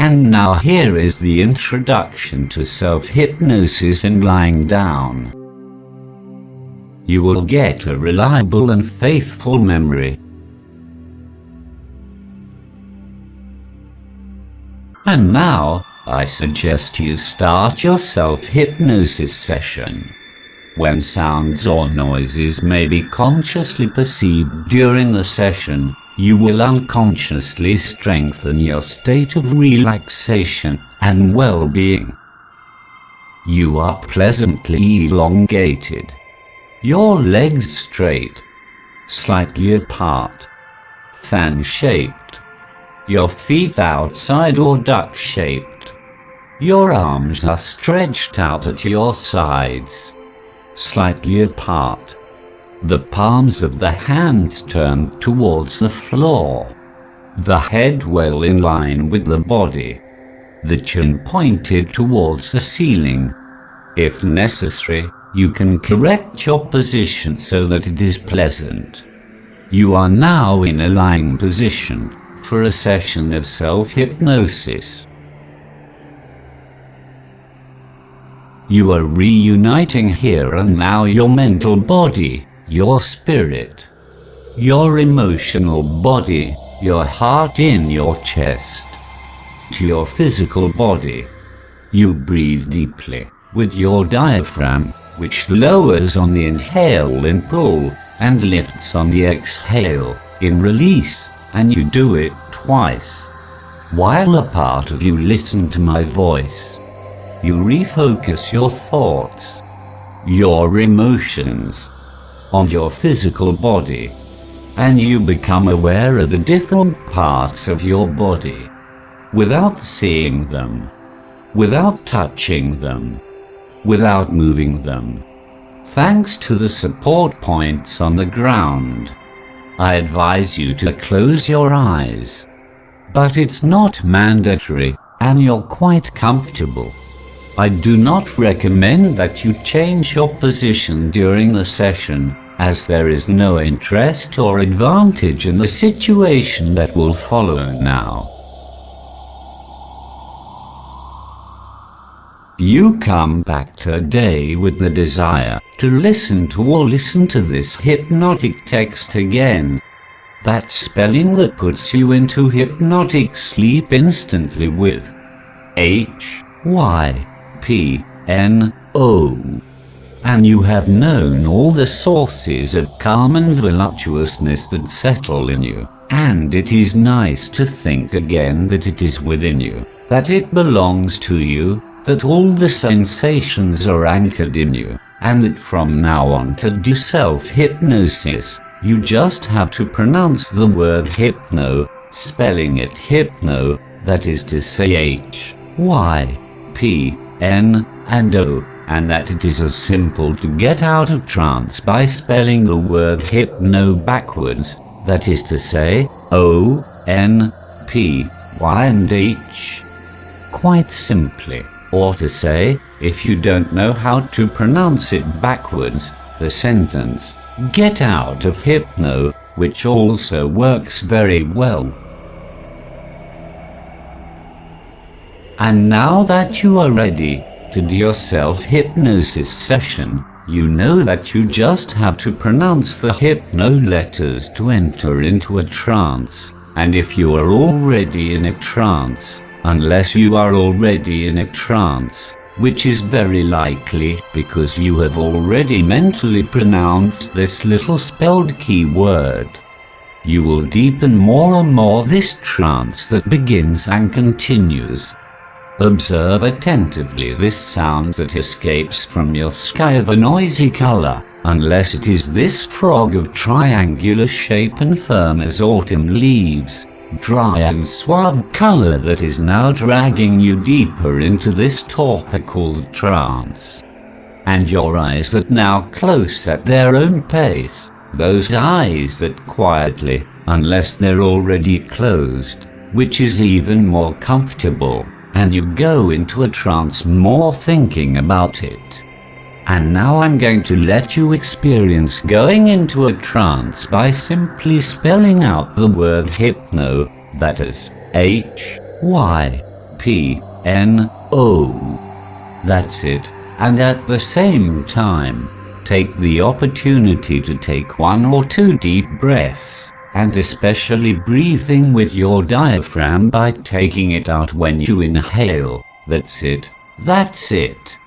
And now here is the introduction to self-hypnosis and lying down. You will get a reliable and faithful memory. And now, I suggest you start your self-hypnosis session. When sounds or noises may be consciously perceived during the session, you will unconsciously strengthen your state of relaxation and well-being. You are pleasantly elongated. Your legs straight, slightly apart, fan-shaped. Your feet outside or duck-shaped. Your arms are stretched out at your sides, slightly apart. The palms of the hands turned towards the floor. The head well in line with the body. The chin pointed towards the ceiling. If necessary, you can correct your position so that it is pleasant. You are now in a lying position for a session of self-hypnosis. You are reuniting here and now your mental body, your spirit, your emotional body, your heart in your chest, to your physical body. You breathe deeply with your diaphragm, which lowers on the inhale in pull and lifts on the exhale in release, and you do it twice. While a part of you listens to my voice, you refocus your thoughts, your emotions, on your physical body, and you become aware of the different parts of your body, without seeing them, without touching them, without moving them, thanks to the support points on the ground. I advise you to close your eyes, but it's not mandatory, and you're quite comfortable. I do not recommend that you change your position during the session, as there is no interest or advantage in the situation that will follow now. You come back today with the desire to listen to this hypnotic text again. That spelling that puts you into hypnotic sleep instantly with H-Y-P-N-O. And you have known all the sources of calm and voluptuousness that settle in you, and it is nice to think again that it is within you, that it belongs to you, that all the sensations are anchored in you, and that from now on to do self-hypnosis, you just have to pronounce the word hypno, spelling it hypno, that is to say H-Y-P-N-O, and that it is as simple to get out of trance by spelling the word hypno backwards, that is to say O-N-P-Y and H. Quite simply. Or to say, if you don't know how to pronounce it backwards, the sentence, get out of hypno, which also works very well. And now that you are ready to do your self-hypnosis session, you know that you just have to pronounce the hypno letters to enter into a trance. And if you are already in a trance, unless you are already in a trance, which is very likely because you have already mentally pronounced this little spelled keyword, you will deepen more and more this trance that begins and continues. Observe attentively this sound that escapes from your sky of a noisy color, unless it is this frog of triangular shape and firm as autumn leaves, dry and suave color that is now dragging you deeper into this torpor called trance. And your eyes that now close at their own pace, those eyes that quietly, unless they're already closed, which is even more comfortable, and you go into a trance more thinking about it. And now I'm going to let you experience going into a trance by simply spelling out the word hypno, that is H-Y-P-N-O, That's it. And at the same time, take the opportunity to take 1 or 2 deep breaths, and especially breathing with your diaphragm by taking it out when you inhale. That's it. That's it.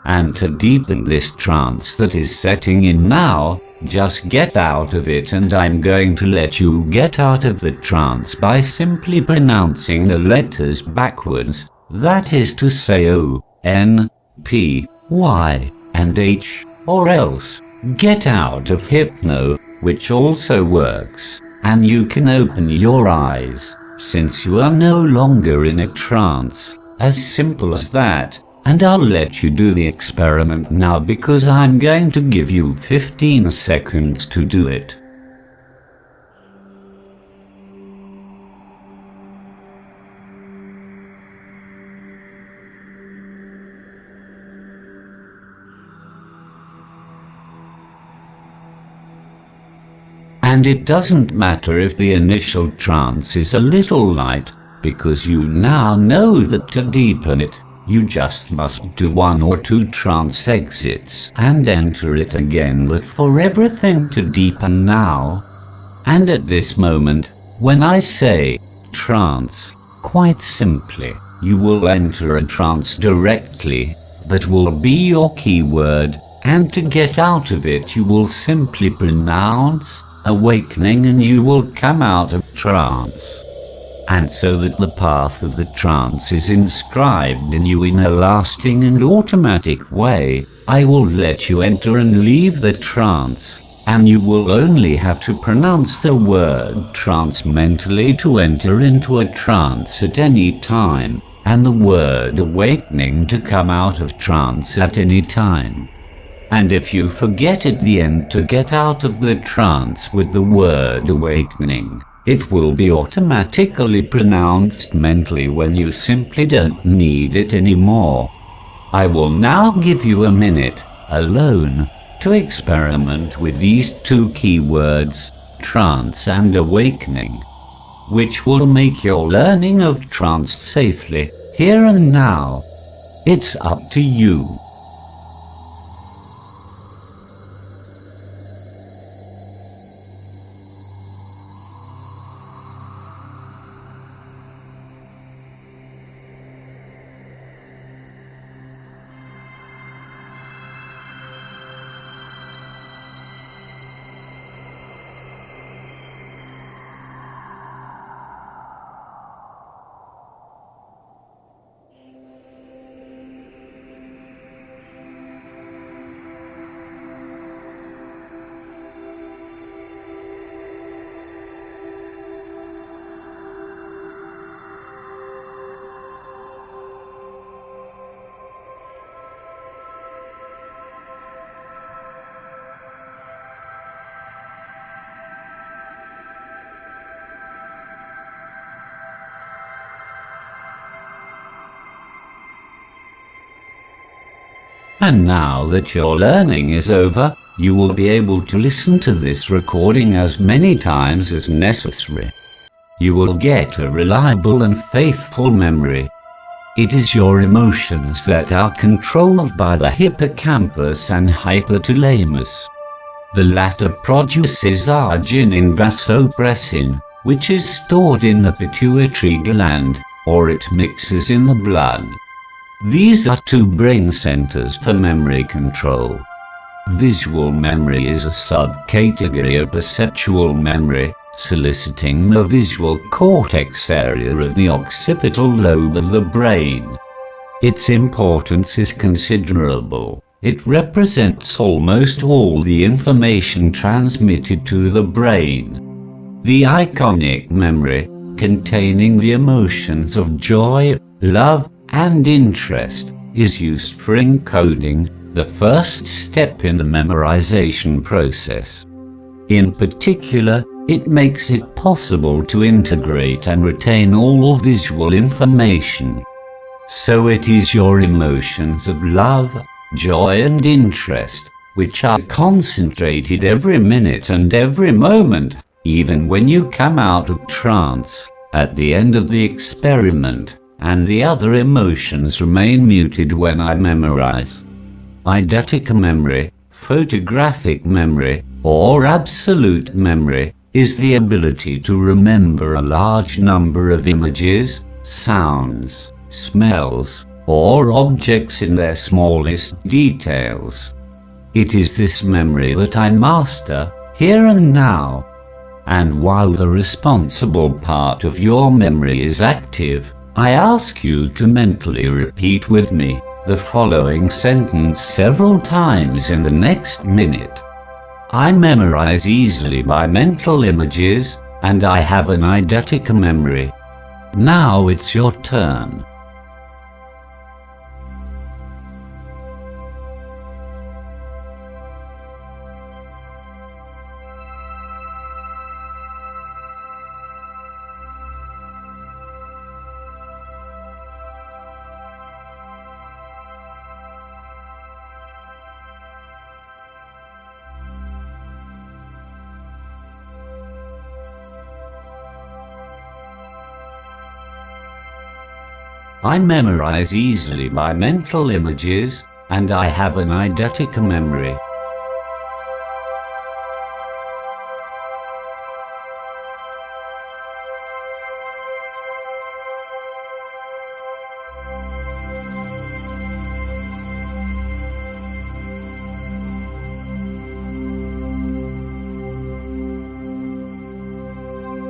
And to deepen this trance that is setting in now, just get out of it, and I'm going to let you get out of the trance by simply pronouncing the letters backwards. That is to say O, N, P, Y, and H, or else get out of hypno, which also works, and you can open your eyes, since you are no longer in a trance. As simple as that. And I'll let you do the experiment now because I'm going to give you 15 seconds to do it. And it doesn't matter if the initial trance is a little light, because you now know that to deepen it, you just must do 1 or 2 trance exits and enter it again, but for everything to deepen now. And at this moment, when I say trance, quite simply, you will enter a trance directly. That will be your keyword, and to get out of it you will simply pronounce awakening and you will come out of trance. And so that the path of the trance is inscribed in you in a lasting and automatic way, I will let you enter and leave the trance, and you will only have to pronounce the word trance mentally to enter into a trance at any time, and the word awakening to come out of trance at any time. And if you forget at the end to get out of the trance with the word awakening, it will be automatically pronounced mentally when you simply don't need it anymore. I will now give you a minute, alone, to experiment with these 2 keywords, trance and awakening, which will make your learning of trance safely, here and now. It's up to you. And now that your learning is over, you will be able to listen to this recording as many times as necessary. You will get a reliable and faithful memory. It is your emotions that are controlled by the hippocampus and hypothalamus. The latter produces arginine vasopressin, which is stored in the pituitary gland, or it mixes in the blood. These are 2 brain centers for memory control. Visual memory is a subcategory of perceptual memory, soliciting the visual cortex area of the occipital lobe of the brain. Its importance is considerable. It represents almost all the information transmitted to the brain. The iconic memory, containing the emotions of joy, love, and interest, is used for encoding, the first step in the memorization process. In particular, it makes it possible to integrate and retain all visual information. So it is your emotions of love, joy and interest, which are concentrated every minute and every moment, even when you come out of trance, at the end of the experiment, and the other emotions remain muted when I memorize. Eidetic memory, photographic memory, or absolute memory, is the ability to remember a large number of images, sounds, smells, or objects in their smallest details. It is this memory that I master, here and now. And while the responsible part of your memory is active, I ask you to mentally repeat with me the following sentence several times in the next minute. I memorize easily by mental images, and I have an eidetic memory. Now it's your turn. I memorize easily by mental images, and I have an eidetic memory.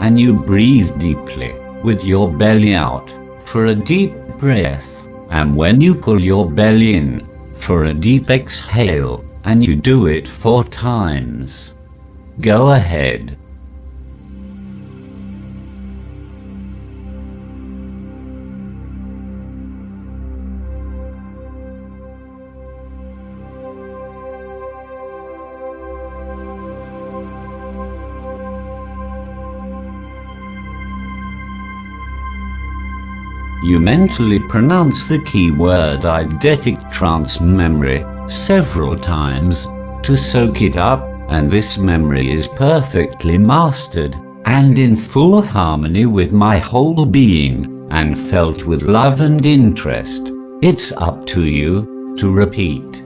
And you breathe deeply, with your belly out, for a deep breath, and when you pull your belly in, for a deep exhale, and you do it 4 times. Go ahead. You mentally pronounce the keyword eidetic trance memory several times to soak it up, and this memory is perfectly mastered and in full harmony with my whole being and felt with love and interest. It's up to you to repeat.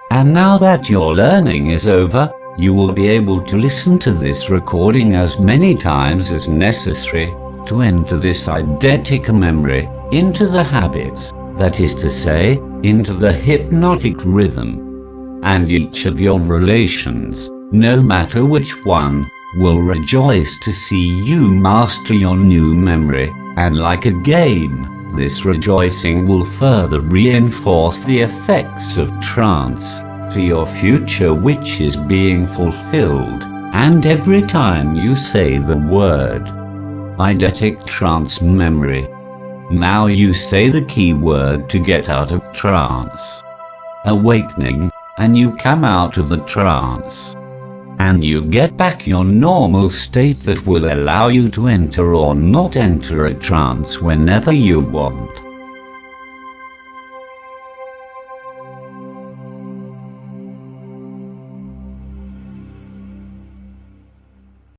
And now that your learning is over, you will be able to listen to this recording as many times as necessary to enter this eidetic memory into the habits, that is to say, into the hypnotic rhythm. And each of your relations, no matter which one, will rejoice to see you master your new memory, and like a game, this rejoicing will further reinforce the effects of trance for your future, which is being fulfilled, and every time you say the word eidetic trance memory. Now you say the key word to get out of trance. Awakening, and you come out of the trance. And you get back your normal state that will allow you to enter or not enter a trance whenever you want.